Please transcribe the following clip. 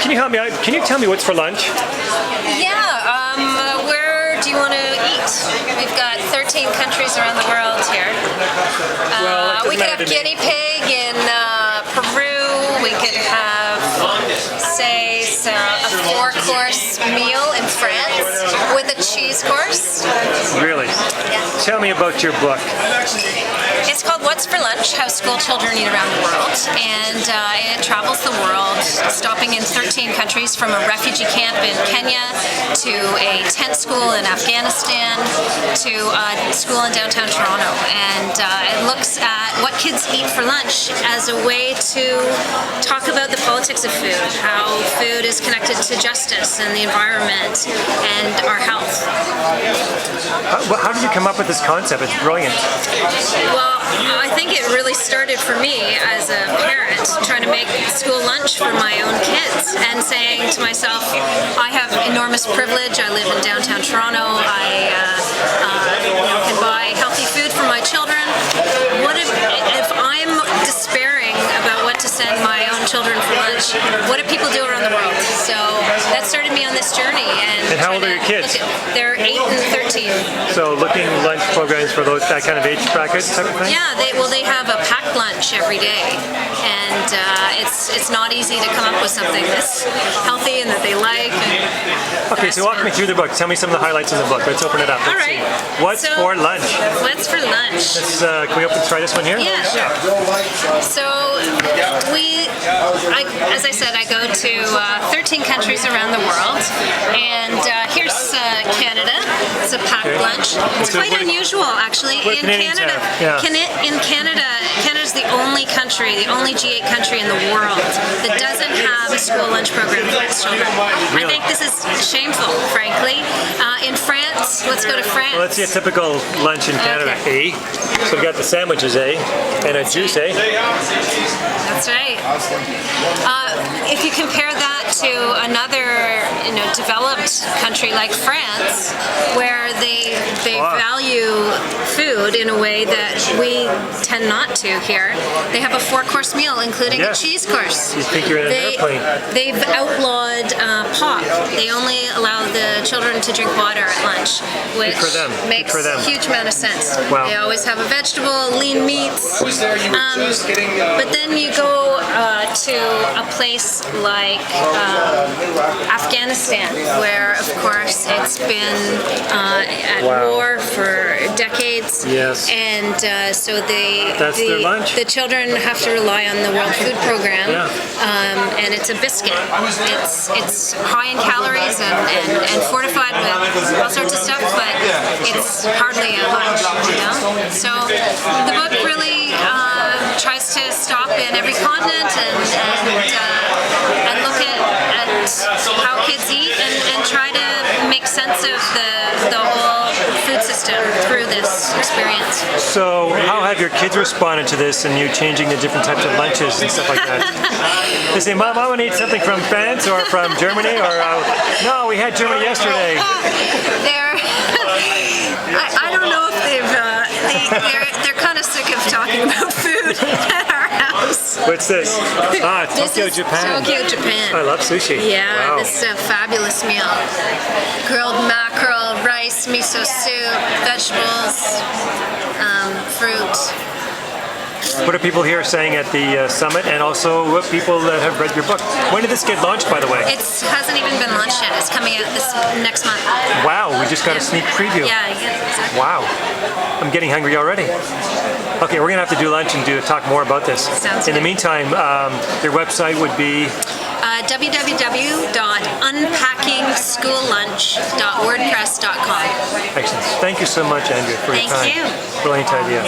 can you help me out? Can you tell me what's for lunch? Yeah, where do you want to eat? We've got 13 countries around the world here. We could have guinea pig in Peru. We could have, say, a 4-course meal in France with a cheese course. Really? Yeah. Tell me about your book. It's called What's for Lunch? How School Children Eat Around the World. And it travels the world, stopping in 13 countries, from a refugee camp in Kenya to a tent school in Afghanistan to a school in downtown Toronto. And it looks at what kids eat for lunch as a way to talk about the politics of food, how food is connected to justice and the environment and our health. How did you come up with this concept? It's brilliant. Well, I think it really started for me as a parent, trying to make school lunch for my own kids and saying to myself, I have enormous privilege. I live in downtown Toronto. I can buy healthy food for my children. What if I'm despairing about what to send my own children for lunch? What do people do around the world? So that started me on this journey. And how old are your kids? They're 8 and 13. So looking lunch programs for that kind of age bracket type of thing? Yeah, they have a packed lunch every day, and it's not easy to come up with something that's healthy and that they like. Okay, so walk me through the book. Tell me some of the highlights in the book. Let's open it up. All right. What's for lunch? What's for lunch? Can we try this one here? Yeah, sure. So as I said, I go to 13 countries around the world, and here's Canada. It's a packed lunch. It's quite unusual, actually. In Canada, Canada's the only country, the only G8 country in the world that doesn't have a school lunch program for its children. Really? I think this is shameful, frankly. In France, let's go to France. Well, let's see a typical lunch in Canada. Okay. So we got the sandwiches, and a juice, That's right. If you compare that to another, developed country like France, where they value food in a way that we tend not to here, they have a 4-course meal, including a cheese course. You think you're in an airplane. They've outlawed pop. They only allow the children to drink water at lunch, which makes a huge amount of sense. Wow. They always have a vegetable, lean meats. But then you go to a place like Afghanistan, where, of course, it's been at war for decades. Yes. And so that's their lunch. The children have to rely on the World Food Program, and it's a biscuit. It's high in calories and fortified with all sorts of stuff, but it's hardly a lunch, So the book really tries to stop in every continent and look at how kids eat and try to make sense of the whole food system through this experience. So how have your kids responded to this and you changing the different types of lunches and stuff like that? They say, Mom, I want to eat something from France or from Germany, or no, we had Germany yesterday. I don't know if they're kind of sick of talking about food at our house. What's this? Tokyo, Japan. Tokyo, Japan. I love sushi. Yeah, wow. This is a fabulous meal. Grilled mackerel, rice, miso soup, vegetables, fruit. What are people here saying at the summit, and also what people that have read your book? When did this get launched, by the way? It hasn't even been launched yet. It's coming out this next month. Wow, we just got a sneak preview. Yeah, exactly. Wow, I'm getting hungry already. Okay, we're gonna have to do lunch and talk more about this. Sounds In the meantime, your website would be www.unpackingsschoollunch.wordpress.com. Excellent. Thank you so much, Andrea, for your time. Thank you. Brilliant idea.